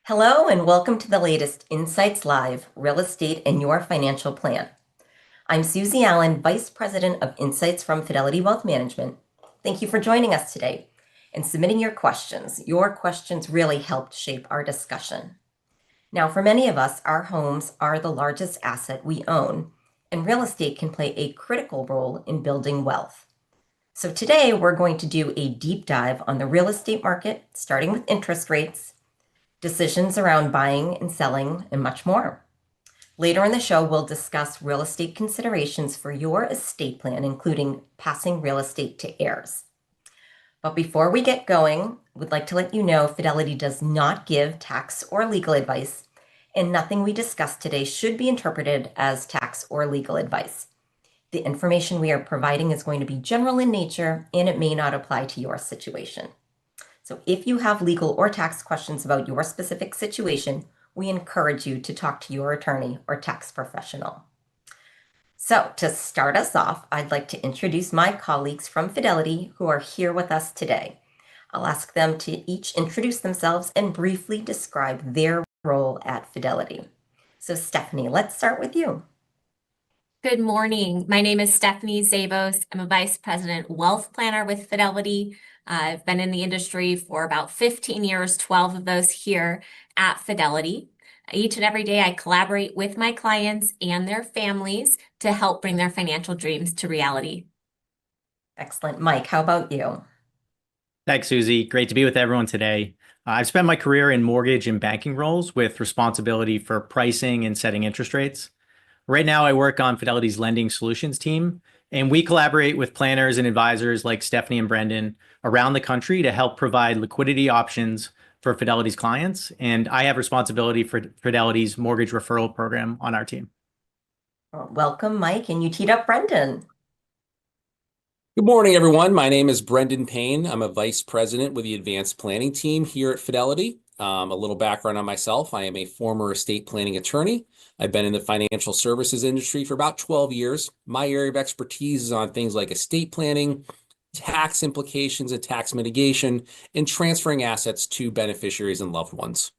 Hello and welcome to the latest Insights Live Real Estate and Your Financial Plan. I'm Susie Allen, Vice President of Insights from Fidelity Wealth Management. Thank you for joining us today and submitting your questions. Your questions really helped shape our discussion. Now, for many of us, our homes are the largest asset we own, and real estate can play a critical role in building wealth. So today we're going to do a deep dive on the real estate market, starting with interest rates, decisions around buying and selling, and much more. Later in the show, we'll discuss real estate considerations for your estate plan, including passing real estate to heirs. But before we get going, we'd like to let you know Fidelity does not give tax or legal advice, and nothing we discuss today should be interpreted as tax or legal advice. The information we are providing is going to be general in nature, and it may not apply to your situation. So if you have legal or tax questions about your specific situation, we encourage you to talk to your attorney or tax professional. So to start us off, I'd like to introduce my colleagues from Fidelity who are here with us today. I'll ask them to each introduce themselves and briefly describe their role at Fidelity. So Stephanie, let's start with you. Good morning. My name is Stephanie Zabos. I'm a Vice President Wealth Planner with Fidelity. I've been in the industry for about 15 years, 12 of those here at Fidelity. Each and every day, I collaborate with my clients and their families to help bring their financial dreams to reality. Excellent. Mike, how about you? Thanks, Susie. Great to be with everyone today. I've spent my career in mortgage and banking roles with responsibility for pricing and setting interest rates. Right now, I work on Fidelity's lending solutions team, and we collaborate with planners and advisors like Stephanie and Brendan around the country to help provide liquidity options for Fidelity's clients. And I have responsibility for Fidelity's mortgage referral program on our team. Well, welcome, Mike, and you teed up Brendan. Good morning, everyone. My name is Brendan Payne. I'm a vice president with the advanced planning team here at Fidelity. A little background on myself. I am a former estate planning attorney. I've been in the financial services industry for about 12 years. My area of expertise is on things like estate planning, tax implications and tax mitigation, and transferring assets to beneficiaries and loved ones.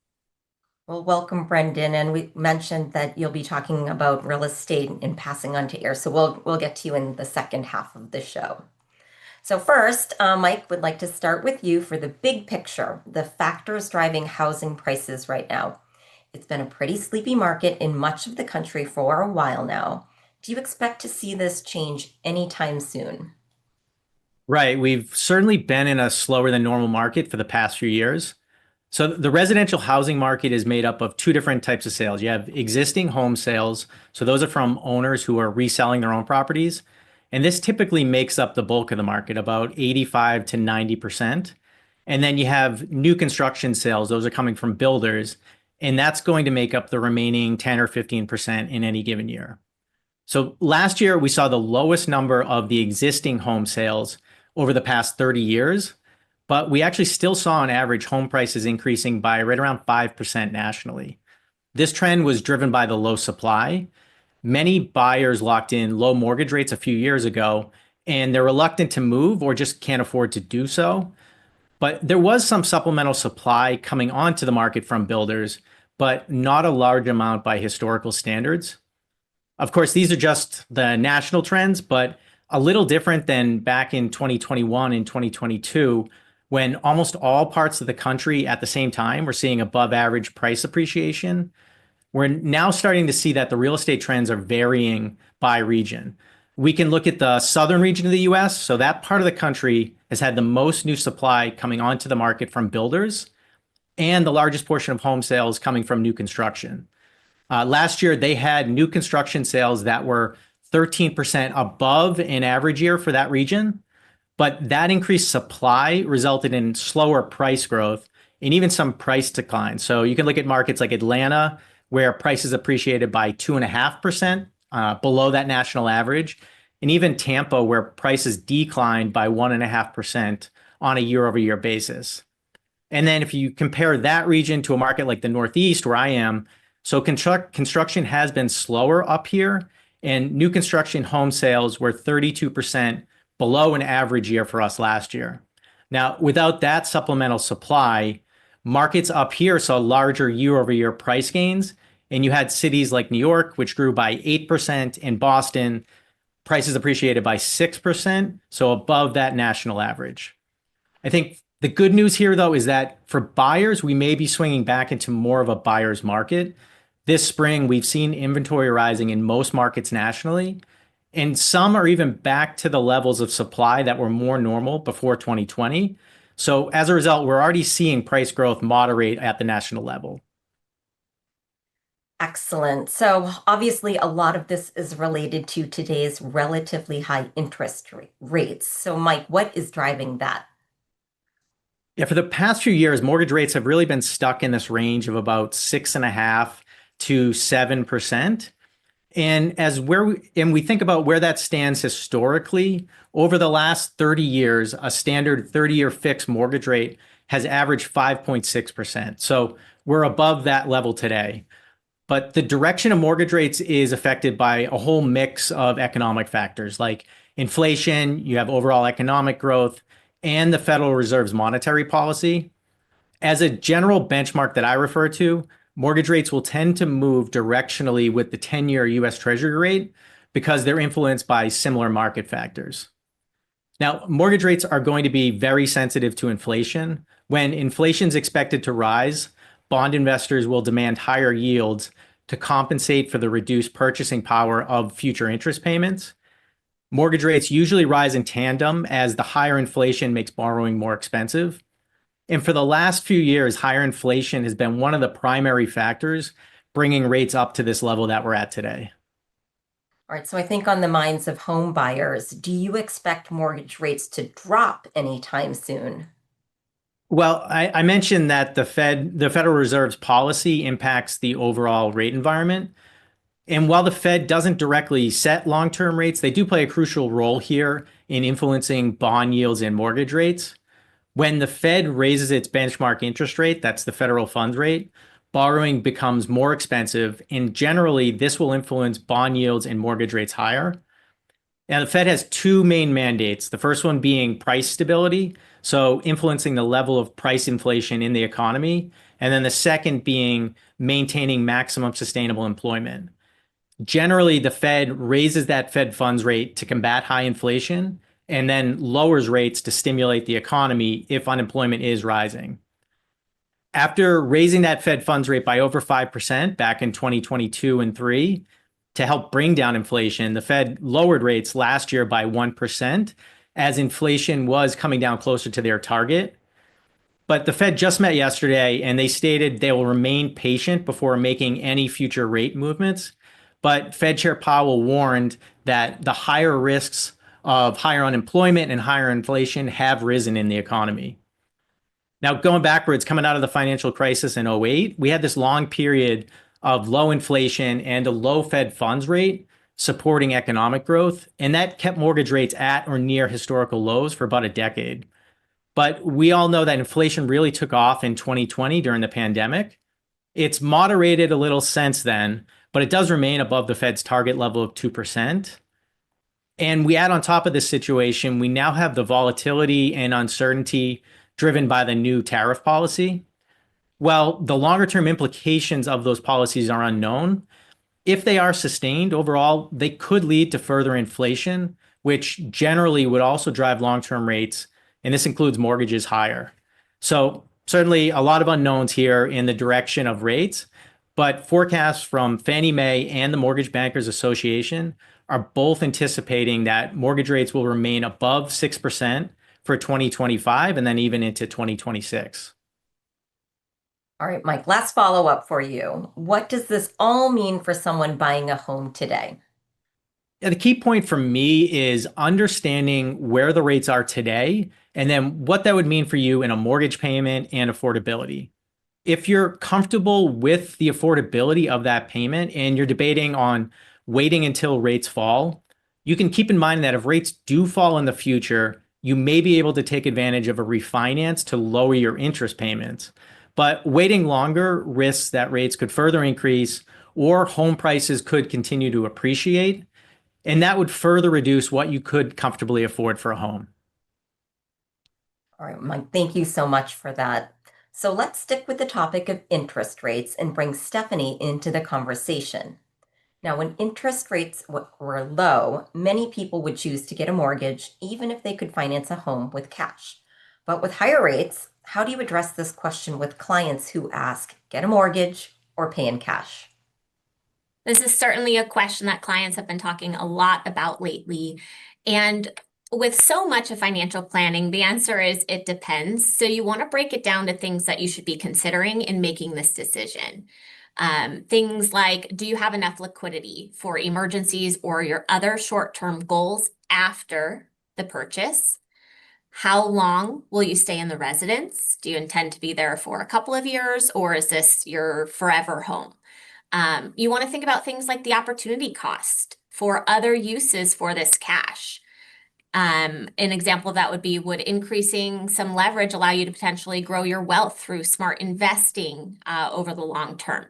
Well, welcome, Brendan. And we mentioned that you'll be talking about real estate and passing on to heirs. So we'll get to you in the second half of the show. So first, Mike would like to start with you for the big picture, the factors driving housing prices right now. It's been a pretty sleepy market in much of the country for a while now. Do you expect to see this change anytime soon? Right. We've certainly been in a slower than normal market for the past few years. So the residential housing market is made up of two different types of sales. You have existing home sales. So those are from owners who are reselling their own properties. And this typically makes up the bulk of the market, about 85 to 90%. And then you have new construction sales. Those are coming from builders. And that's going to make up the remaining 10 or 15% in any given year. So last year, we saw the lowest number of the existing home sales over the past 30 years. But we actually still saw on average home prices increasing by right around 5% nationally. This trend was driven by the low supply. Many buyers locked in low mortgage rates a few years ago, and they're reluctant to move or just can't afford to do so. But there was some supplemental supply coming onto the market from builders, but not a large amount by historical standards. Of course, these are just the national trends, but a little different than back in 2021 and 2022, when almost all parts of the country at the same time were seeing above average price appreciation. We're now starting to see that the real estate trends are varying by region. We can look at the southern region of the US. So that part of the country has had the most new supply coming onto the market from builders and the largest portion of home sales coming from new construction. Last year, they had new construction sales that were 13% above an average year for that region. But that increased supply resulted in slower price growth and even some price decline. So you can look at markets like Atlanta, where prices appreciated by 2.5%, below that national average, and even Tampa, where prices declined by 1.5% on a year-over-year basis. And then if you compare that region to a market like the Northeast, where I am, so construction has been slower up here, and new construction home sales were 32% below an average year for us last year. Now, without that supplemental supply, markets up here saw larger year-over-year price gains, and you had cities like New York, which grew by 8%, and Boston, prices appreciated by 6%, so above that national average. I think the good news here, though, is that for buyers, we may be swinging back into more of a buyer's market. This spring, we've seen inventory rising in most markets nationally, and some are even back to the levels of supply that were more normal before 2020. So as a result, we're already seeing price growth moderate at the national level. Excellent. So obviously, a lot of this is related to today's relatively high interest rates. So, Mike, what is driving that? Yeah, for the past few years, mortgage rates have really been stuck in this range of about 6.5 to 7%. And we think about where that stands historically, over the last 30 years, a standard 30-year fixed mortgage rate has averaged 5.6%. So we're above that level today. But the direction of mortgage rates is affected by a whole mix of economic factors like inflation, you have overall economic growth, and the Federal Reserve's monetary policy. As a general benchmark that I refer to, mortgage rates will tend to move directionally with the 10-year US Treasury rate because they're influenced by similar market factors. Now, mortgage rates are going to be very sensitive to inflation. When inflation is expected to rise, bond investors will demand higher yields to compensate for the reduced purchasing power of future interest payments. Mortgage rates usually rise in tandem as the higher inflation makes borrowing more expensive. And for the last few years, higher inflation has been one of the primary factors bringing rates up to this level that we're at today. All right, so I think on the minds of home buyers, do you expect mortgage rates to drop anytime soon? Well, I mentioned that the Federal Reserve's policy impacts the overall rate environment. And while the Fed doesn't directly set long-term rates, they do play a crucial role here in influencing bond yields and mortgage rates. When the Fed raises its benchmark interest rate, that's the federal funds rate, borrowing becomes more expensive, and generally this will influence bond yields and mortgage rates higher. Now, the Fed has two main mandates, the first one being price stability, so influencing the level of price inflation in the economy, and then the second being maintaining maximum sustainable employment. Generally, the Fed raises that Fed funds rate to combat high inflation and then lowers rates to stimulate the economy if unemployment is rising. After raising that Fed funds rate by over 5% back in 2022 and 3 to help bring down inflation, the Fed lowered rates last year by 1% as inflation was coming down closer to their target. But the Fed just met yesterday and they stated they will remain patient before making any future rate movements. But Fed Chair Powell warned that the higher risks of higher unemployment and higher inflation have risen in the economy. Now, going backwards, coming out of the financial crisis in 2008, we had this long period of low inflation and a low Fed funds rate supporting economic growth, and that kept mortgage rates at or near historical lows for about a decade. But we all know that inflation really took off in 2020 during the pandemic. It's moderated a little since then, but it does remain above the Fed's target level of 2%. And we add on top of this situation, we now have the volatility and uncertainty driven by the new tariff policy. Well, the longer term implications of those policies are unknown. If they are sustained overall, they could lead to further inflation, which generally would also drive long-term rates, and this includes mortgages higher. So certainly a lot of unknowns here in the direction of rates, but forecasts from Fannie Mae and the Mortgage Bankers Association are both anticipating that mortgage rates will remain above 6% for 2025 and then even into 2026. All right, Mike, last follow-up for you. What does this all mean for someone buying a home today? Yeah, the key point for me is understanding where the rates are today and then what that would mean for you in a mortgage payment and affordability. If you're comfortable with the affordability of that payment and you're debating on waiting until rates fall, you can keep in mind that if rates do fall in the future, you may be able to take advantage of a refinance to lower your interest payments. But waiting longer risks that rates could further increase or home prices could continue to appreciate, and that would further reduce what you could comfortably afford for a home. All right, Mike, thank you so much for that. So let's stick with the topic of interest rates and bring Stephanie into the conversation. Now, when interest rates were low, many people would choose to get a mortgage even if they could finance a home with cash. But with higher rates, how do you address this question with clients who ask, get a mortgage or pay in cash? This is certainly a question that clients have been talking a lot about lately. And with so much of financial planning, the answer is it depends. So you want to break it down to things that you should be considering in making this decision. Things like, do you have enough liquidity for emergencies or your other short-term goals after the purchase? How long will you stay in the residence? Do you intend to be there for a couple of years, or is this your forever home? You want to think about things like the opportunity cost for other uses for this cash. An example of that would increasing some leverage allow you to potentially grow your wealth through smart investing over the long term?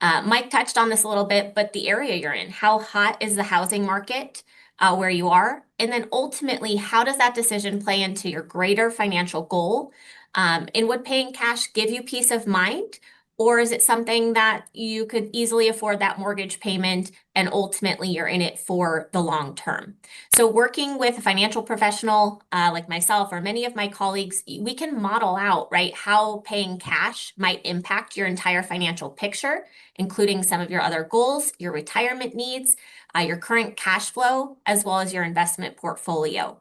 Mike touched on this a little bit, but the area you're in, how hot is the housing market where you are? And then ultimately, how does that decision play into your greater financial goal? And would paying cash give you peace of mind? Or is it something that you could easily afford that mortgage payment and ultimately you're in it for the long term? So working with a financial professional like myself or many of my colleagues, we can model out, right, how paying cash might impact your entire financial picture, including some of your other goals, your retirement needs, your current cash flow, as well as your investment portfolio.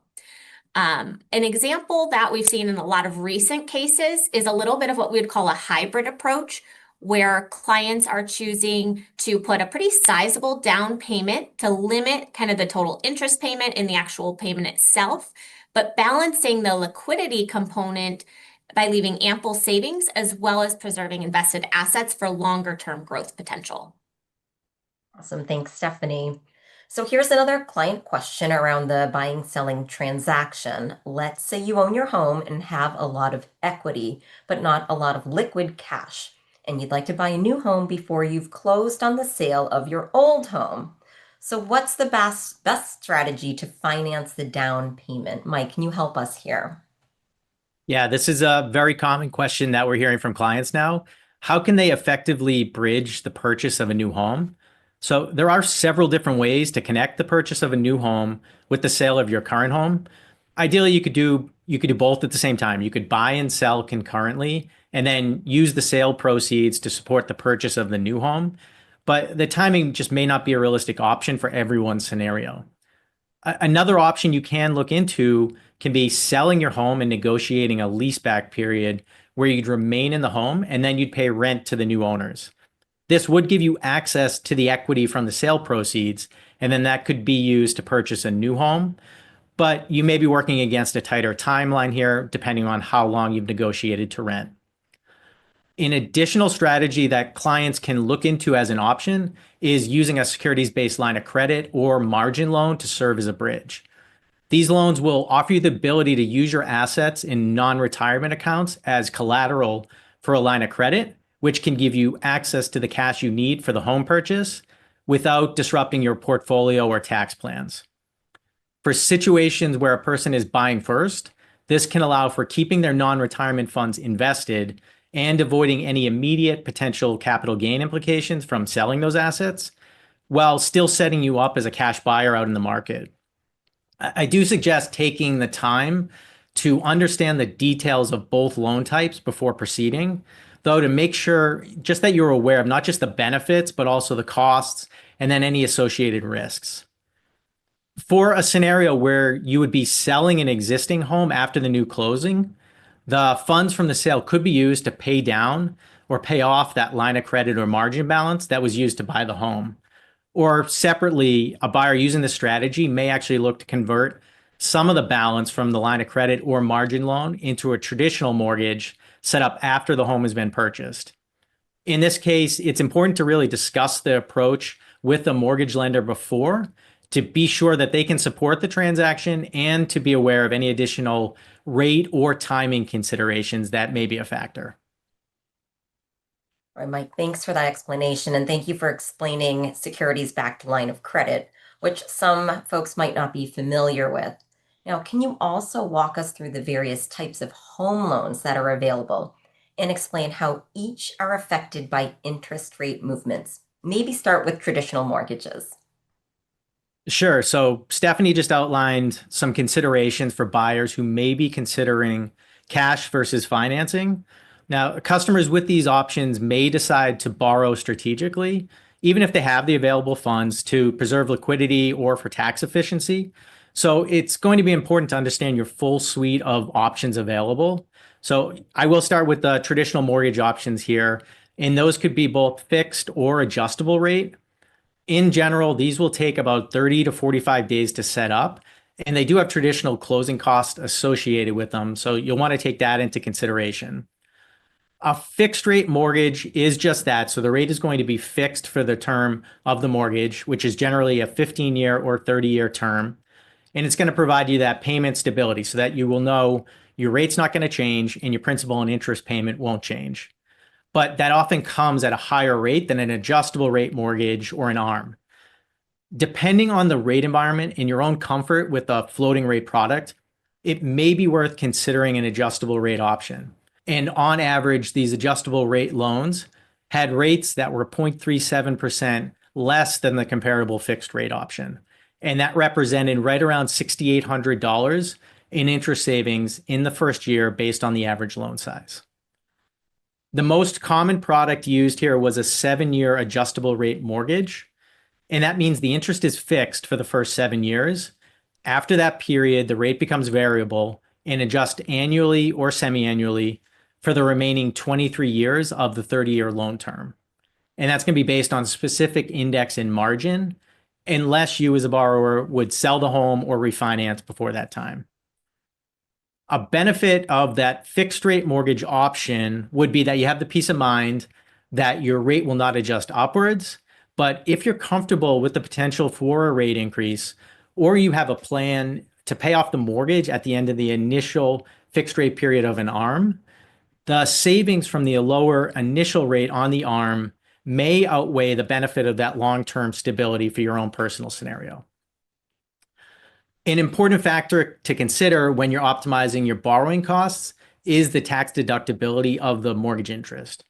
An example that we've seen in a lot of recent cases is a little bit of what we would call a hybrid approach, where clients are choosing to put a pretty sizable down payment to limit kind of the total interest payment in the actual payment itself, but balancing the liquidity component by leaving ample savings as well as preserving invested assets for longer term growth potential. Awesome. Thanks, Stephanie. So here's another client question around the buying selling transaction. Let's say you own your home and have a lot of equity, but not a lot of liquid cash, and you'd like to buy a new home before you've closed on the sale of your old home. So what's the best strategy to finance the down payment? Mike, can you help us here? Yeah, this is a very common question that we're hearing from clients now. How can they effectively bridge the purchase of a new home? So there are several different ways to connect the purchase of a new home with the sale of your current home. Ideally, you could do both at the same time. You could buy and sell concurrently and then use the sale proceeds to support the purchase of the new home. But the timing just may not be a realistic option for everyone's scenario. Another option you can look into can be selling your home and negotiating a leaseback period where you'd remain in the home and then you'd pay rent to the new owners. This would give you access to the equity from the sale proceeds, and then that could be used to purchase a new home. But you may be working against a tighter timeline here, depending on how long you've negotiated to rent. An additional strategy that clients can look into as an option is using a securities-based line of credit or margin loan to serve as a bridge. These loans will offer you the ability to use your assets in non-retirement accounts as collateral for a line of credit, which can give you access to the cash you need for the home purchase without disrupting your portfolio or tax plans. For situations where a person is buying first, this can allow for keeping their non-retirement funds invested and avoiding any immediate potential capital gain implications from selling those assets, while still setting you up as a cash buyer out in the market. I do suggest taking the time to understand the details of both loan types before proceeding, though, to make sure just that you're aware of not just the benefits, but also the costs and then any associated risks. For a scenario where you would be selling an existing home after the new closing, the funds from the sale could be used to pay down or pay off that line of credit or margin balance that was used to buy the home. Or separately, a buyer using this strategy may actually look to convert some of the balance from the line of credit or margin loan into a traditional mortgage set up after the home has been purchased. In this case, it's important to really discuss the approach with the mortgage lender before to be sure that they can support the transaction and to be aware of any additional rate or timing considerations that may be a factor. All right, Mike, thanks for that explanation. And thank you for explaining securities-backed line of credit, which some folks might not be familiar with. Now, can you also walk us through the various types of home loans that are available and explain how each are affected by interest rate movements. Maybe start with traditional mortgages. Sure. So Stephanie just outlined some considerations for buyers who may be considering cash versus financing. Now, customers with these options may decide to borrow strategically, even if they have the available funds to preserve liquidity or for tax efficiency. So it's going to be important to understand your full suite of options available. So I will start with the traditional mortgage options here, and those could be both fixed or adjustable rate. In general, these will take about 30 to 45 days to set up, and they do have traditional closing costs associated with them. So you'll want to take that into consideration. A fixed rate mortgage is just that. So the rate is going to be fixed for the term of the mortgage, which is generally a 15-year or 30-year term. And it's going to provide you that payment stability so that you will know your rate's not going to change and your principal and interest payment won't change. But that often comes at a higher rate than an adjustable rate mortgage or an ARM. Depending on the rate environment and your own comfort with a floating rate product, it may be worth considering an adjustable rate option. And on average, these adjustable rate loans had rates that were 0.37% less than the comparable fixed rate option. And that represented right around $6,800 in interest savings in the first year based on the average loan size. The most common product used here was a 7-year adjustable rate mortgage. And that means the interest is fixed for the first 7 years. After that period, the rate becomes variable and adjusts annually or semi-annually for the remaining 23 years of the 30-year loan term. And that's going to be based on specific index and margin, unless you as a borrower would sell the home or refinance before that time. A benefit of that fixed rate mortgage option would be that you have the peace of mind that your rate will not adjust upwards. But if you're comfortable with the potential for a rate increase, or you have a plan to pay off the mortgage at the end of the initial fixed rate period of an ARM, the savings from the lower initial rate on the ARM may outweigh the benefit of that long-term stability for your own personal scenario. An important factor to consider when you're optimizing your borrowing costs is the tax deductibility of the mortgage interest.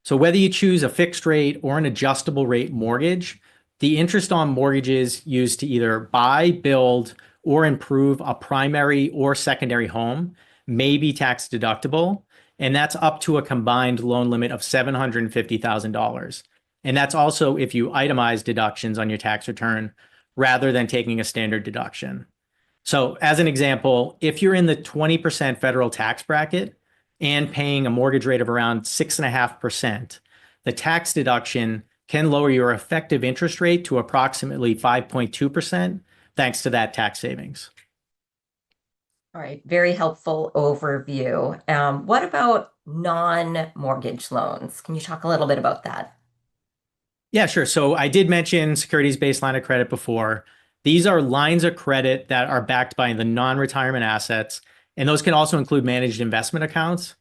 So whether you choose a fixed rate or an adjustable rate mortgage, the interest on mortgages used to either buy, build, or improve a primary or secondary home may be tax deductible, and that's up to a combined loan limit of $750,000. And that's also if you itemize deductions on your tax return rather than taking a standard deduction. So as an example, if you're in the 20% federal tax bracket and paying a mortgage rate of around 6.5%, the tax deduction can lower your effective interest rate to approximately 5.2% thanks to that tax savings. All right, very helpful overview. What about non-mortgage loans? Can you talk a little bit about that? Yeah, sure. So I did mention securities-based line of credit before. These are lines of credit that are backed by the non-retirement assets, and those can also include managed investment accounts.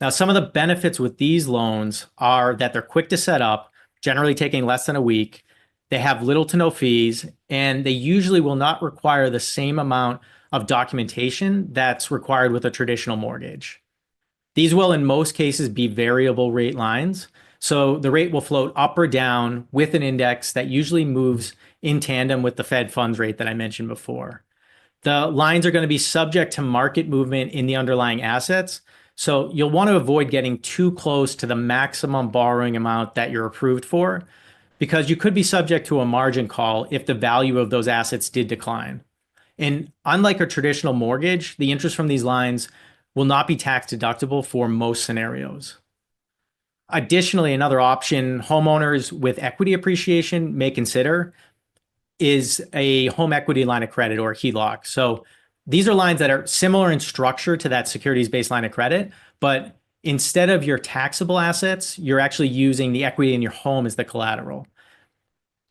Now, some of the benefits with these loans are that they're quick to set up, generally taking less than a week. They have little to no fees, and they usually will not require the same amount of documentation that's required with a traditional mortgage. These will, in most cases, be variable rate lines. So the rate will float up or down with an index that usually moves in tandem with the Fed funds rate that I mentioned before. The lines are going to be subject to market movement in the underlying assets. So you'll want to avoid getting too close to the maximum borrowing amount that you're approved for, because you could be subject to a margin call if the value of those assets did decline. And unlike a traditional mortgage, the interest from these lines will not be tax deductible for most scenarios. Additionally, another option homeowners with equity appreciation may consider is a home equity line of credit, or HELOC. So these are lines that are similar in structure to that securities-based line of credit, but instead of your taxable assets, you're actually using the equity in your home as the collateral.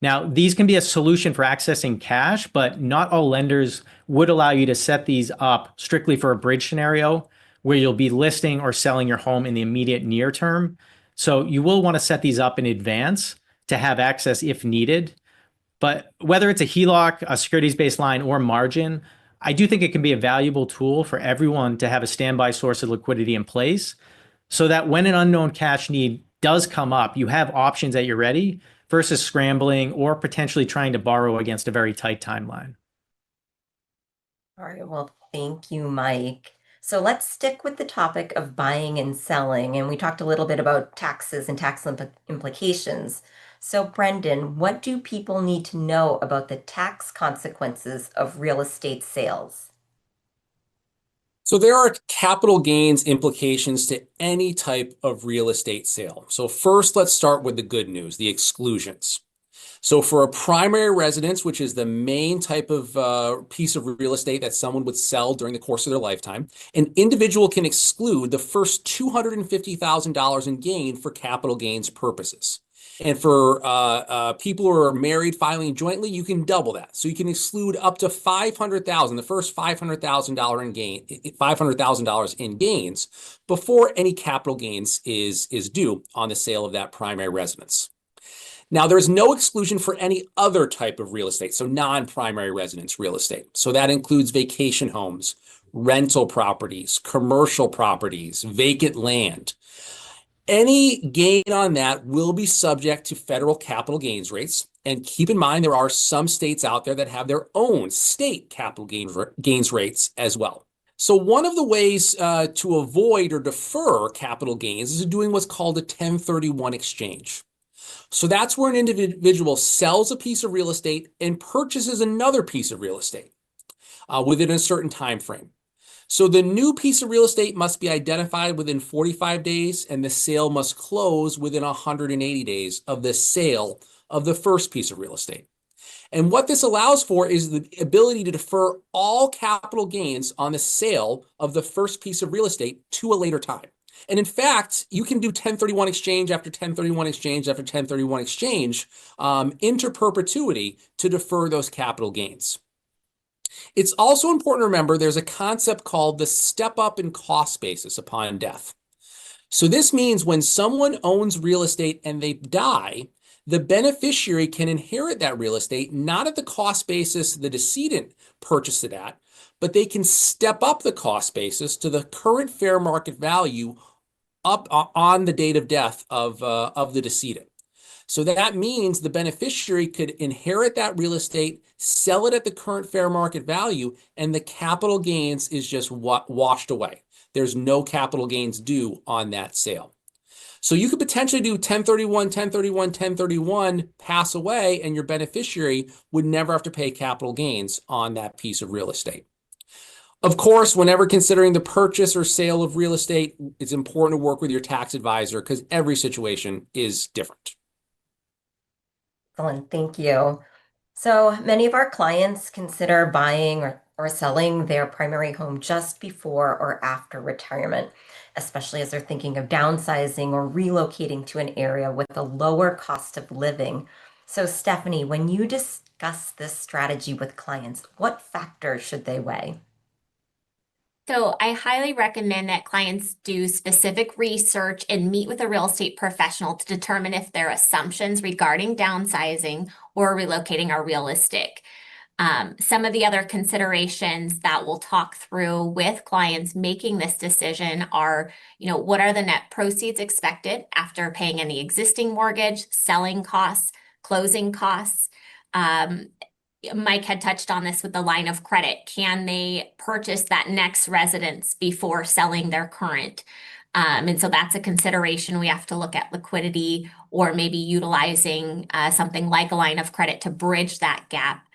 Now, these can be a solution for accessing cash, but not all lenders would allow you to set these up strictly for a bridge scenario where you'll be listing or selling your home in the immediate near term. So you will want to set these up in advance to have access if needed. But whether it's a HELOC, a securities-based line, or margin, I do think it can be a valuable tool for everyone to have a standby source of liquidity in place. so that when an unknown cash need does come up, you have options at your ready versus scrambling or potentially trying to borrow against a very tight timeline. All right, well, thank you, Mike. So let's stick with the topic of buying and selling. And we talked a little bit about taxes and tax implications. So, Brendan, what do people need to know about the tax consequences of real estate sales? So there are capital gains implications to any type of real estate sale. So first, let's start with the good news, the exclusions. So for a primary residence, which is the main type of piece of real estate that someone would sell during the course of their lifetime, an individual can exclude the first $250,000 in gain for capital gains purposes. And for people who are married filing jointly, you can double that. So you can exclude up to $500,000, the first $500,000 in gain, $500,000 in gains before any capital gains is due on the sale of that primary residence. Now, there's no exclusion for any other type of real estate, so non-primary residence real estate. So that includes vacation homes, rental properties, commercial properties, vacant land. Any gain on that will be subject to federal capital gains rates. And keep in mind, there are some states out there that have their own state capital gains rates as well. So one of the ways to avoid or defer capital gains is doing what's called a 1031 exchange. So that's where an individual sells a piece of real estate and purchases another piece of real estate within a certain time frame. So the new piece of real estate must be identified within 45 days, and the sale must close within 180 days of the sale of the first piece of real estate. And what this allows for is the ability to defer all capital gains on the sale of the first piece of real estate to a later time. And in fact, you can do 1031 exchange after 1031 exchange after 1031 exchange into perpetuity to defer those capital gains. It's also important to remember there's a concept called the step up in cost basis upon death. So this means when someone owns real estate and they die, the beneficiary can inherit that real estate, not at the cost basis the decedent purchased it at, but they can step up the cost basis to the current fair market value up on the date of death of the decedent. So that means the beneficiary could inherit that real estate, sell it at the current fair market value, and the capital gains is just washed away. There's no capital gains due on that sale. So you could potentially do 1031, 1031, 1031, pass away, and your beneficiary would never have to pay capital gains on that piece of real estate. Of course, whenever considering the purchase or sale of real estate, it's important to work with your tax advisor because every situation is different. Excellent, thank you. So many of our clients consider buying or selling their primary home just before or after retirement, especially as they're thinking of downsizing or relocating to an area with a lower cost of living. So, Stephanie, when you discuss this strategy with clients, what factors should they weigh? So I highly recommend that clients do specific research and meet with a real estate professional to determine if their assumptions regarding downsizing or relocating are realistic. Some of the other considerations that we'll talk through with clients making this decision are, what are the net proceeds expected after paying any existing mortgage, selling costs, closing costs? Mike had touched on this with the line of credit. Can they purchase that next residence before selling their current? And so that's a consideration. We have to look at liquidity or maybe utilizing something like a line of credit to bridge that gap.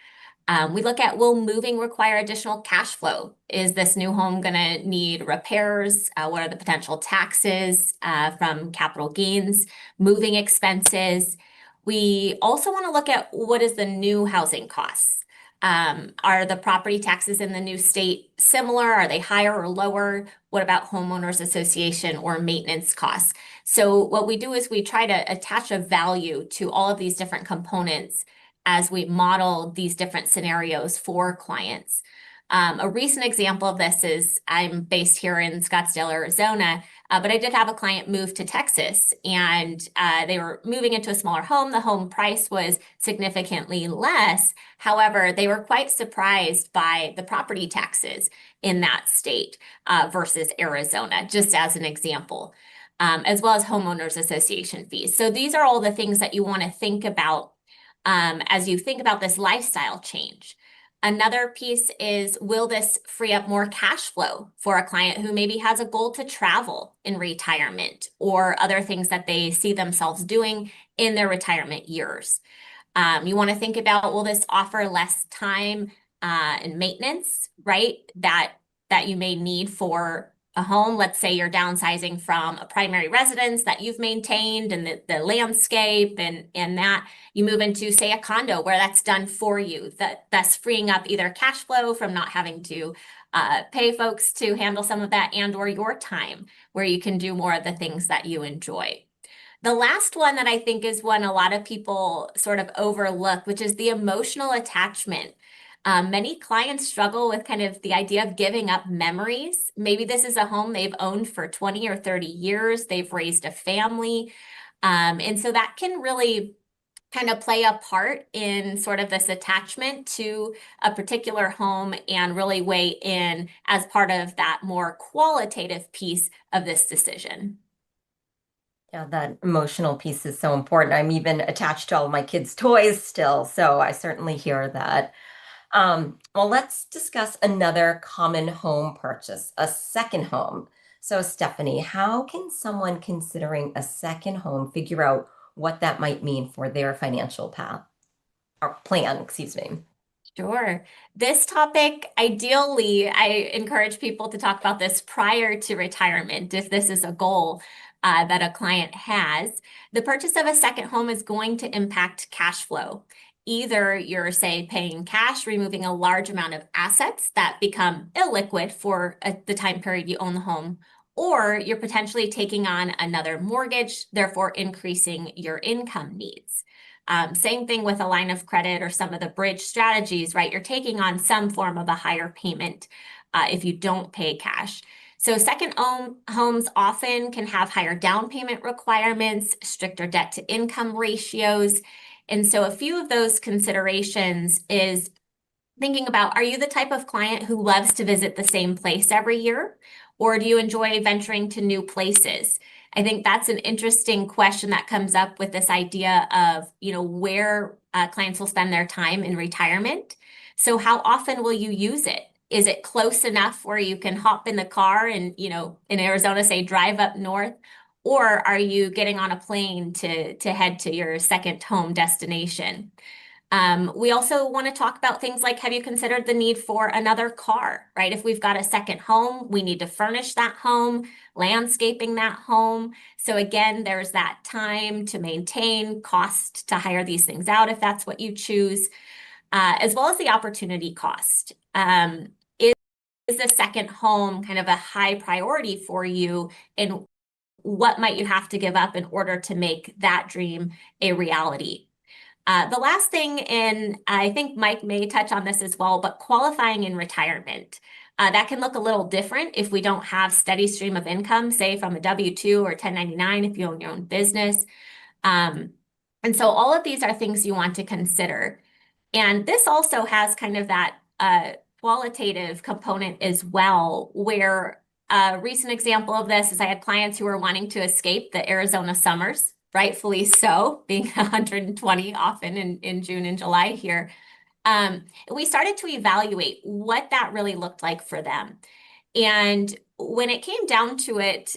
We look at, will moving require additional cash flow? Is this new home going to need repairs? What are the potential taxes from capital gains, moving expenses? We also want to look at what is the new housing costs. Are the property taxes in the new state similar? Are they higher or lower? What about homeowners association or maintenance costs? So what we do is we try to attach a value to all of these different components as we model these different scenarios for clients. A recent example of this is I'm based here in Scottsdale, Arizona, but I did have a client move to Texas and they were moving into a smaller home. The home price was significantly less. However, they were quite surprised by the property taxes in that state versus Arizona, just as an example. as well as homeowners association fees. So these are all the things that you want to think about as you think about this lifestyle change. Another piece is, will this free up more cash flow for a client who maybe has a goal to travel in retirement or other things that they see themselves doing in their retirement years? You want to think about, will this offer less time and maintenance, right? That you may need for a home. Let's say you're downsizing from a primary residence that you've maintained and the landscape and that you move into, say, a condo where that's done for you, that's freeing up either cash flow from not having to pay folks to handle some of that, and or your time where you can do more of the things that you enjoy. The last one that I think is one a lot of people sort of overlook, which is the emotional attachment. Many clients struggle with kind of the idea of giving up memories. Maybe this is a home they've owned for 20 or 30 years. They've raised a family. And so that can really kind of play a part in sort of this attachment to a particular home and really weigh in as part of that more qualitative piece of this decision. Yeah, that emotional piece is so important. I'm even attached to all of my kids' toys still, so I certainly hear that. Well, let's discuss another common home purchase, a second home. So, Stephanie, how can someone considering a second home figure out what that might mean for their financial path or plan, excuse me? Sure. This topic, ideally, I encourage people to talk about this prior to retirement if this is a goal that a client has. The purchase of a second home is going to impact cash flow. Either you're, say, paying cash, removing a large amount of assets that become illiquid for the time period you own the home, or you're potentially taking on another mortgage, therefore increasing your income needs. Same thing with a line of credit or some of the bridge strategies, right? You're taking on some form of a higher payment if you don't pay cash. So second homes often can have higher down payment requirements, stricter debt to income ratios. And so a few of those considerations is thinking about, are you the type of client who loves to visit the same place every year? Or do you enjoy venturing to new places? I think that's an interesting question that comes up with this idea of, where clients will spend their time in retirement. So how often will you use it? Is it close enough where you can hop in the car and, in Arizona, say, drive up north? Or are you getting on a plane to head to your second home destination? We also want to talk about things like, have you considered the need for another car, right? If we've got a second home, we need to furnish that home, landscaping that home. So again, there's that time to maintain, cost to hire these things out if that's what you choose, as well as the opportunity cost. Is the second home kind of a high priority for you, and what might you have to give up in order to make that dream a reality? The last thing, and I think Mike may touch on this as well, but qualifying in retirement. That can look a little different if we don't have steady stream of income, say from a W-2 or 1099 if you own your own business. And so all of these are things you want to consider. And this also has kind of that qualitative component as well, where a recent example of this is I had clients who were wanting to escape the Arizona summers, rightfully so, being 120 often in June and July here. We started to evaluate what that really looked like for them. And when it came down to it,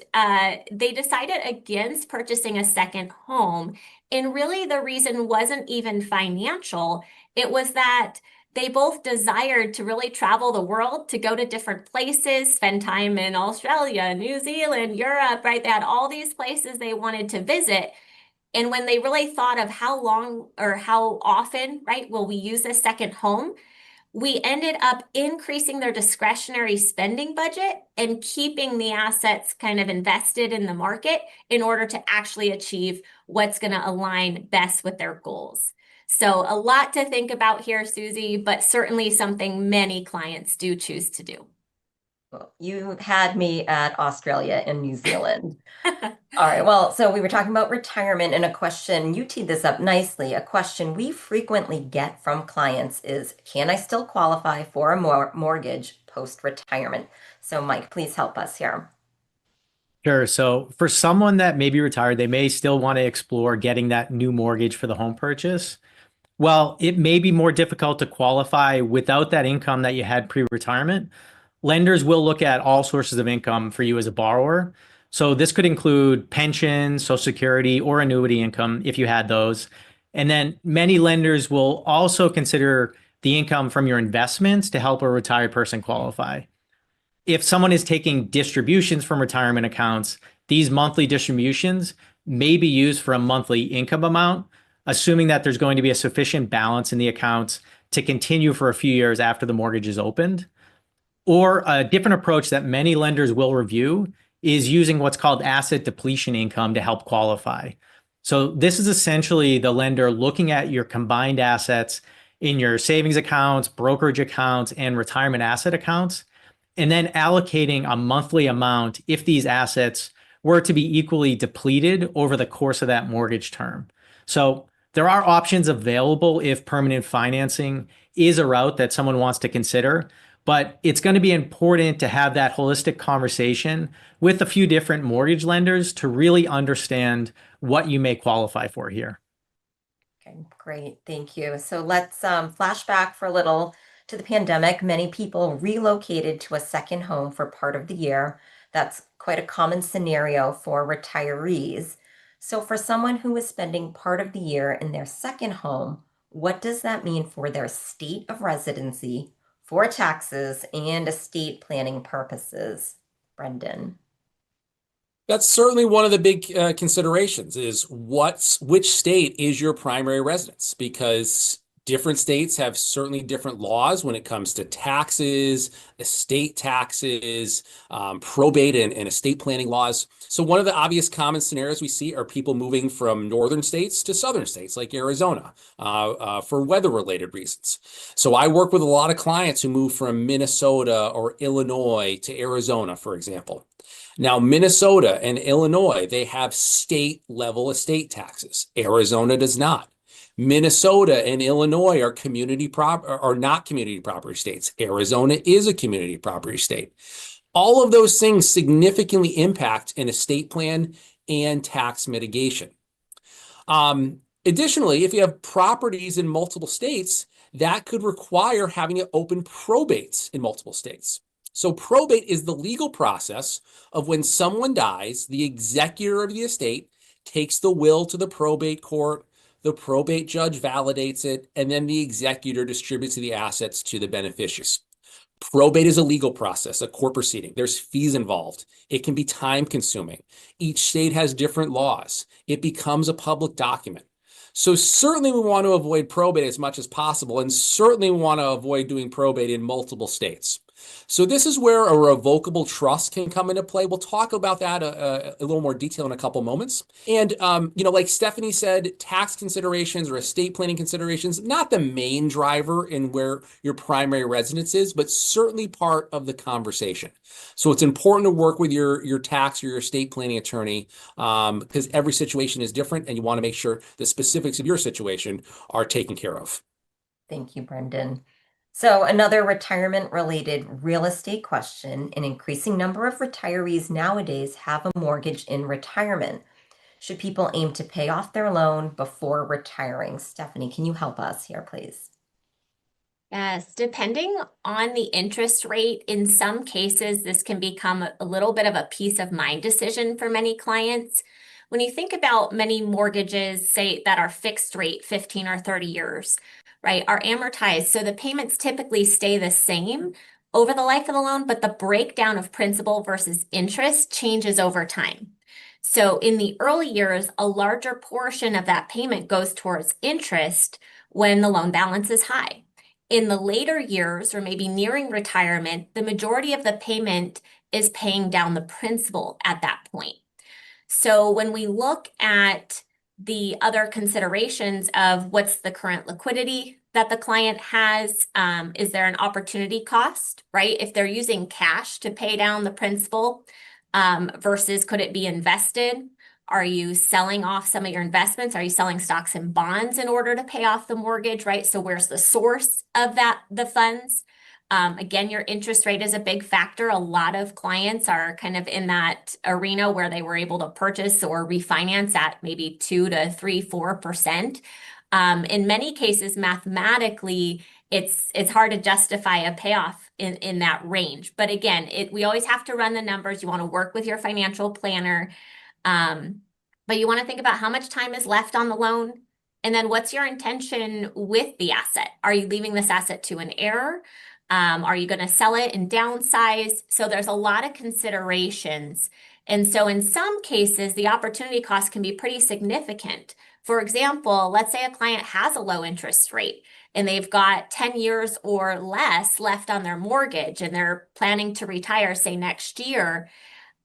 they decided against purchasing a second home. And really the reason wasn't even financial. It was that they both desired to really travel the world, to go to different places, spend time in Australia, New Zealand, Europe, right? They had all these places they wanted to visit. And when they really thought of how long or how often, right, will we use this second home, we ended up increasing their discretionary spending budget and keeping the assets kind of invested in the market in order to actually achieve what's going to align best with their goals. So a lot to think about here, Susie, but certainly something many clients do choose to do. Well, you had me at Australia and New Zealand. All right. Well, so we were talking about retirement, and a question, you teed this up nicely. A question we frequently get from clients is, can I still qualify for a mortgage post-retirement? So Mike, please help us here. Sure. So for someone that may be retired, they may still want to explore getting that new mortgage for the home purchase. Well, it may be more difficult to qualify without that income that you had pre-retirement. Lenders will look at all sources of income for you as a borrower. So this could include pension, Social Security, or annuity income if you had those. And then many lenders will also consider the income from your investments to help a retired person qualify. If someone is taking distributions from retirement accounts, these monthly distributions may be used for a monthly income amount, assuming that there's going to be a sufficient balance in the accounts to continue for a few years after the mortgage is opened. Or a different approach that many lenders will review is using what's called asset depletion income to help qualify. So this is essentially the lender looking at your combined assets in your savings accounts, brokerage accounts, and retirement asset accounts, and then allocating a monthly amount if these assets were to be equally depleted over the course of that mortgage term. So there are options available if permanent financing is a route that someone wants to consider, but it's going to be important to have that holistic conversation with a few different mortgage lenders to really understand what you may qualify for here. Okay, great. Thank you. So let's flash back for a little to the pandemic. Many people relocated to a second home for part of the year. That's quite a common scenario for retirees. So for someone who is spending part of the year in their second home, what does that mean for their state of residency, for taxes, and estate planning purposes? Brendan. That's certainly one of the big considerations is which state is your primary residence, because different states have certainly different laws when it comes to taxes, estate taxes, probate and estate planning laws. So one of the obvious common scenarios we see are people moving from northern states to southern states like Arizona for weather-related reasons. So I work with a lot of clients who move from Minnesota or Illinois to Arizona, for example. Now, Minnesota and Illinois, they have state level estate taxes. Arizona does not. Minnesota and Illinois are not community property states. Arizona is a community property state. All of those things significantly impact an estate plan and tax mitigation. Additionally, if you have properties in multiple states, that could require having to open probates in multiple states. So probate is the legal process of when someone dies, the executor of the estate takes the will to the probate court, the probate judge validates it, and then the executor distributes the assets to the beneficiaries. Probate is a legal process, a court proceeding. There's fees involved. It can be time consuming. Each state has different laws. It becomes a public document. So certainly we want to avoid probate as much as possible, and certainly we want to avoid doing probate in multiple states. So this is where a revocable trust can come into play. We'll talk about that a little more detail in a couple moments. And, like Stephanie said, tax considerations or estate planning considerations, not the main driver in where your primary residence is, but certainly part of the conversation. So it's important to work with your tax or your estate planning attorney because every situation is different and you want to make sure the specifics of your situation are taken care of. Thank you, Brendan. So another retirement-related real estate question: an increasing number of retirees nowadays have a mortgage in retirement. Should people aim to pay off their loan before retiring? Stephanie, can you help us here, please? Yes, depending on the interest rate, in some cases, this can become a little bit of a peace of mind decision for many clients. When you think about many mortgages, say that are fixed rate, 15 or 30 years, right, are amortized. So the payments typically stay the same over the life of the loan, but the breakdown of principal versus interest changes over time. So in the early years, a larger portion of that payment goes towards interest when the loan balance is high. In the later years, or maybe nearing retirement, the majority of the payment is paying down the principal at that point. So when we look at the other considerations of what's the current liquidity that the client has, is there an opportunity cost, right? If they're using cash to pay down the principal versus could it be invested? Are you selling off some of your investments? Are you selling stocks and bonds in order to pay off the mortgage, right? So where's the source of the funds? Again, your interest rate is a big factor. A lot of clients are kind of in that arena where they were able to purchase or refinance at maybe 2 to 3, 4%. In many cases, mathematically, it's hard to justify a payoff in that range. But again, we always have to run the numbers. You want to work with your financial planner. But you want to think about how much time is left on the loan, and then what's your intention with the asset? Are you leaving this asset to an heir? Are you going to sell it and downsize? So there's a lot of considerations. And so in some cases, the opportunity cost can be pretty significant. For example, let's say a client has a low interest rate and they've got 10 years or less left on their mortgage and they're planning to retire, say next year.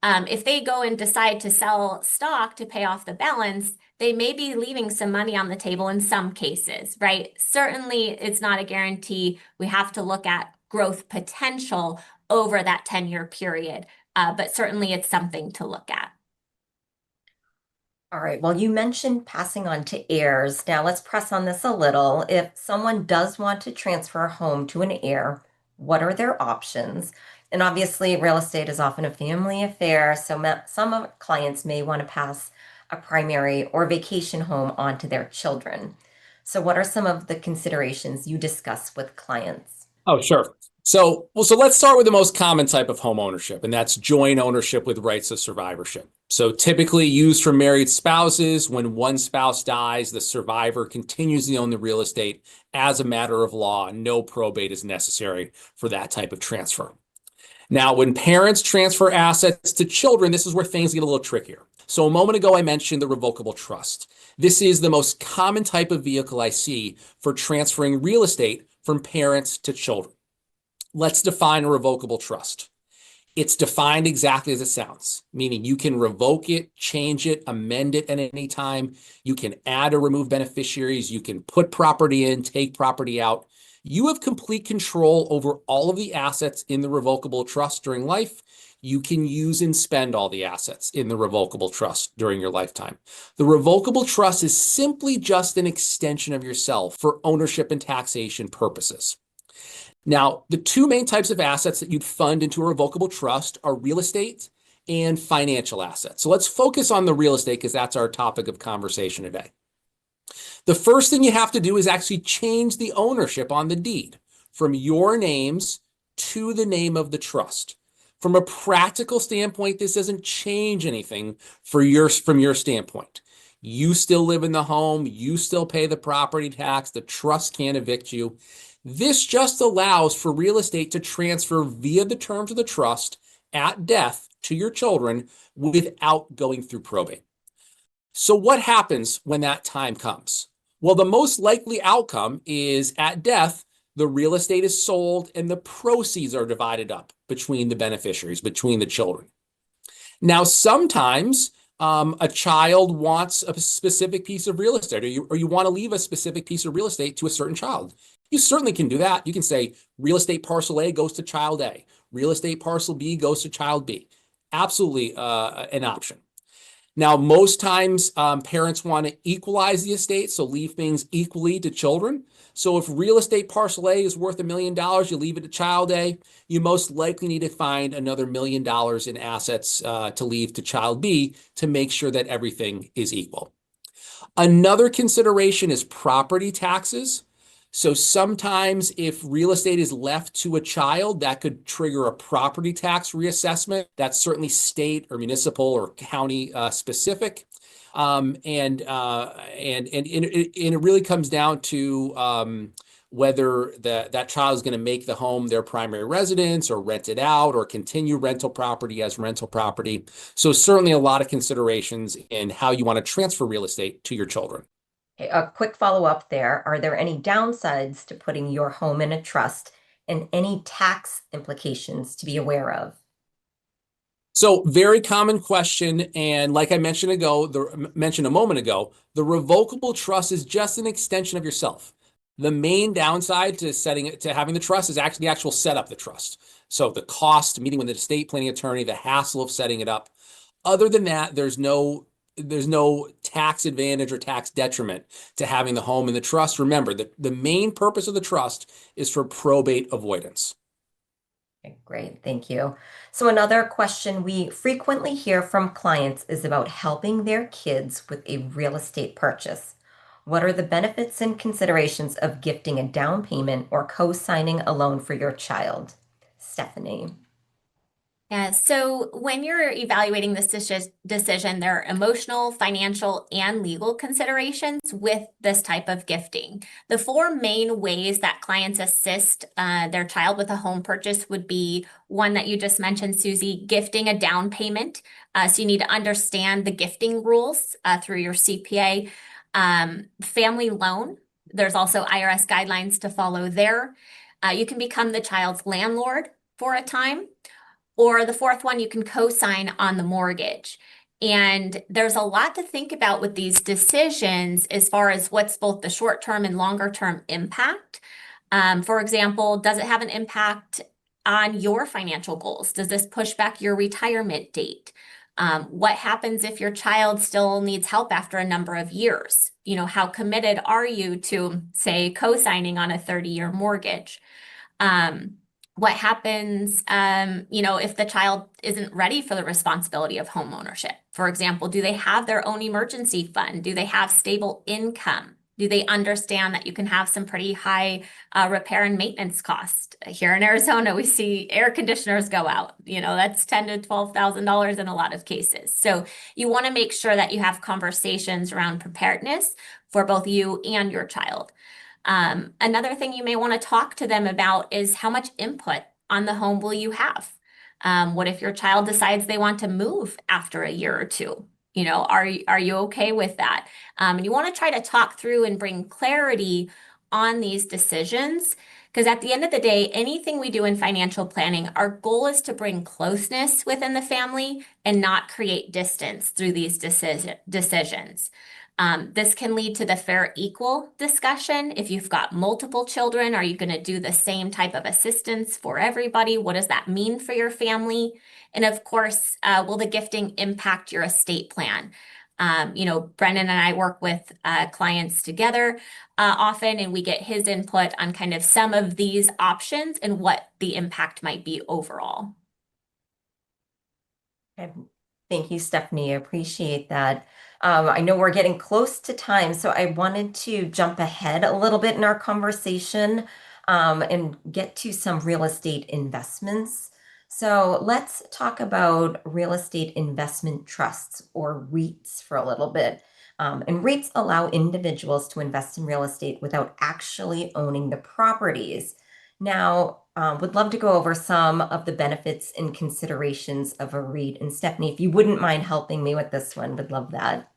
If they go and decide to sell stock to pay off the balance, they may be leaving some money on the table in some cases, right? Certainly, it's not a guarantee. We have to look at growth potential over that 10-year period, but certainly it's something to look at. All right. Well, you mentioned passing on to heirs. Now let's press on this a little. If someone does want to transfer a home to an heir, what are their options? And obviously, real estate is often a family affair, so some of clients may want to pass a primary or vacation home on to their children. So what are some of the considerations you discuss with clients? Oh, sure. So let's start with the most common type of home ownership, and that's joint ownership with rights of survivorship. So typically used for married spouses. When one spouse dies, the survivor continues to own the real estate as a matter of law. No probate is necessary for that type of transfer. Now, when parents transfer assets to children, this is where things get a little trickier. So a moment ago, I mentioned the revocable trust. This is the most common type of vehicle I see for transferring real estate from parents to children. Let's define a revocable trust. It's defined exactly as it sounds, meaning you can revoke it, change it, amend it at any time. You can add or remove beneficiaries. You can put property in, take property out. You have complete control over all of the assets in the revocable trust during life. You can use and spend all the assets in the revocable trust during your lifetime. The revocable trust is simply just an extension of yourself for ownership and taxation purposes. Now, the two main types of assets that you'd fund into a revocable trust are real estate and financial assets. So let's focus on the real estate because that's our topic of conversation today. The first thing you have to do is actually change the ownership on the deed from your names to the name of the trust. From a practical standpoint, this doesn't change anything from your standpoint. You still live in the home, you still pay the property tax, the trust can't evict you. This just allows for real estate to transfer via the terms of the trust at death to your children without going through probate. So what happens when that time comes? Well, the most likely outcome is at death, the real estate is sold and the proceeds are divided up between the beneficiaries, between the children. Now, sometimes a child wants a specific piece of real estate, or you want to leave a specific piece of real estate to a certain child. You certainly can do that. You can say real estate parcel A goes to child A, real estate parcel B goes to child B. Absolutely an option. Now, most times parents want to equalize the estate, so leave things equally to children. So if real estate parcel A is worth $1 million, you leave it to child A, you most likely need to find another $1 million in assets to leave to child B to make sure that everything is equal. Another consideration is property taxes. So sometimes if real estate is left to a child, that could trigger a property tax reassessment. That's certainly state or municipal or county specific. And it really comes down to whether that child is going to make the home their primary residence or rent it out or continue rental property as rental property. So certainly a lot of considerations in how you want to transfer real estate to your children. Okay, a quick follow-up there. Are there any downsides to putting your home in a trust and any tax implications to be aware of? So very common question. And like I mentioned a moment ago, the revocable trust is just an extension of yourself. The main downside to having the trust is actually the actual setup of the trust. So the cost, meeting with the estate planning attorney, the hassle of setting it up. Other than that, there's no tax advantage or tax detriment to having the home in the trust. Remember that the main purpose of the trust is for probate avoidance. Okay, great, thank you. So another question we frequently hear from clients is about helping their kids with a real estate purchase. What are the benefits and considerations of gifting a down payment or co-signing a loan for your child? Stephanie. Yeah, so when you're evaluating this decision, there are emotional, financial, and legal considerations with this type of gifting. The four main ways that clients assist their child with a home purchase would be one that you just mentioned, Susie, gifting a down payment. So you need to understand the gifting rules through your CPA. Family loan, there's also IRS guidelines to follow there. You can become the child's landlord for a time. Or the fourth one, you can co-sign on the mortgage. And there's a lot to think about with these decisions as far as what's both the short-term and longer-term impact. For example, does it have an impact on your financial goals? Does this push back your retirement date? What happens if your child still needs help after a number of years? You know, how committed are you to, say, co-signing on a 30-year mortgage? What happens, if the child isn't ready for the responsibility of home ownership? For example, do they have their own emergency fund? Do they have stable income? Do they understand that you can have some pretty high repair and maintenance costs? Here in Arizona, we see air conditioners go out. You know, that's $10,000 to $12,000 in a lot of cases. So you want to make sure that you have conversations around preparedness for both you and your child. Another thing you may want to talk to them about is how much input on the home will you have? What if your child decides they want to move after a year or two? You know, are you okay with that? And you want to try to talk through and bring clarity on these decisions, because at the end of the day, anything we do in financial planning, our goal is to bring closeness within the family and not create distance through these decisions. This can lead to the fair equal discussion. If you've got multiple children, are you going to do the same type of assistance for everybody? What does that mean for your family? And of course, will the gifting impact your estate plan? Brendan and I work with clients together often, and we get his input on kind of some of these options and what the impact might be overall. Okay. Thank you, Stephanie. I appreciate that. I know we're getting close to time, so I wanted to jump ahead a little bit in our conversation and get to some real estate investments. So let's talk about real estate investment trusts, or REITs, for a little bit. And REITs allow individuals to invest in real estate without actually owning the properties. Now, would love to go over some of the benefits and considerations of a REIT. And Stephanie, if you wouldn't mind helping me with this one, would love that.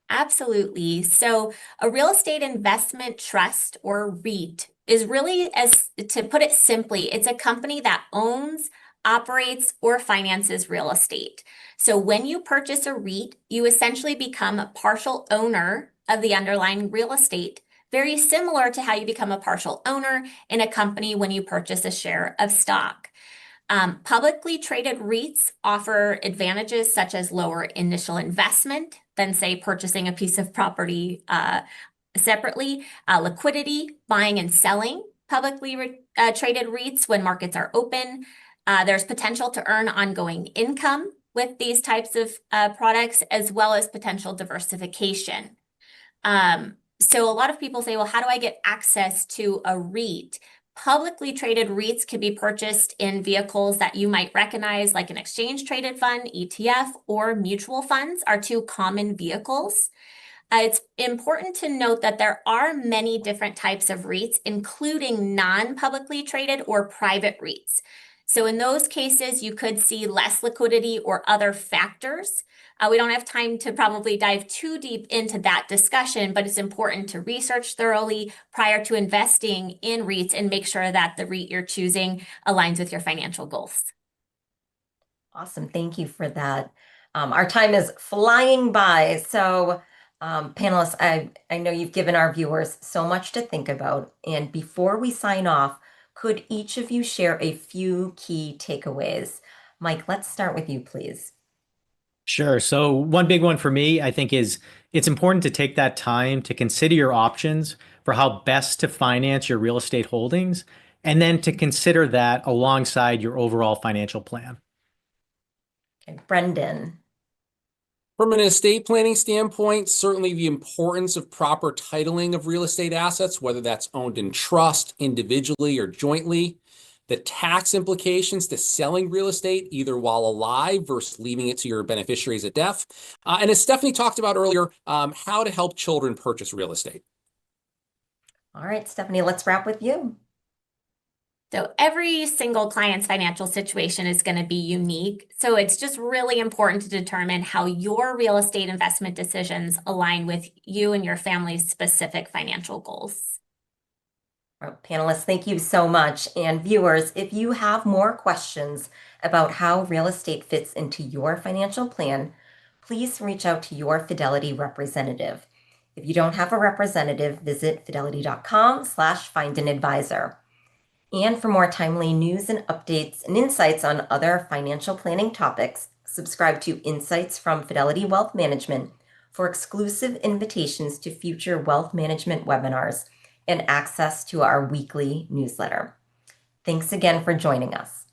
Absolutely. So a real estate investment trust, or REIT, is really, as to put it simply, it's a company that owns, operates, or finances real estate. So when you purchase a REIT, you essentially become a partial owner of the underlying real estate, very similar to how you become a partial owner in a company when you purchase a share of stock. Publicly traded REITs offer advantages such as lower initial investment than, say, purchasing a piece of property separately, liquidity, buying and selling publicly traded REITs when markets are open. There's potential to earn ongoing income with these types of products, as well as potential diversification. So a lot of people say, well, how do I get access to a REIT? Publicly traded REITs can be purchased in vehicles that you might recognize, like an exchange traded fund, ETF, or mutual funds are two common vehicles. It's important to note that there are many different types of REITs, including non-publicly traded or private REITs. So in those cases, you could see less liquidity or other factors. We don't have time to probably dive too deep into that discussion, but it's important to research thoroughly prior to investing in REITs and make sure that the REIT you're choosing aligns with your financial goals. Awesome. Thank you for that. Our time is flying by. So panelists, I know you've given our viewers so much to think about. And before we sign off, could each of you share a few key takeaways? Mike, let's start with you, please. Sure. So one big one for me, I think, is it's important to take that time to consider your options for how best to finance your real estate holdings. and then to consider that alongside your overall financial plan. Okay, Brendan. From an estate planning standpoint, certainly the importance of proper titling of real estate assets, whether that's owned in trust, individually, or jointly. The tax implications to selling real estate, either while alive versus leaving it to your beneficiaries at death. And as Stephanie talked about earlier, how to help children purchase real estate. All right, Stephanie, let's wrap with you. So every single client's financial situation is going to be unique. So it's just really important to determine how your real estate investment decisions align with you and your family's specific financial goals. Well, panelists, thank you so much. And viewers, if you have more questions about how real estate fits into your financial plan, please reach out to your Fidelity representative. If you don't have a representative, visit fidelity.com/find-an-advisor. And for more timely news and updates and insights on other financial planning topics, subscribe to Insights from Fidelity Wealth Management for exclusive invitations to future wealth management webinars and access to our weekly newsletter. Thanks again for joining us.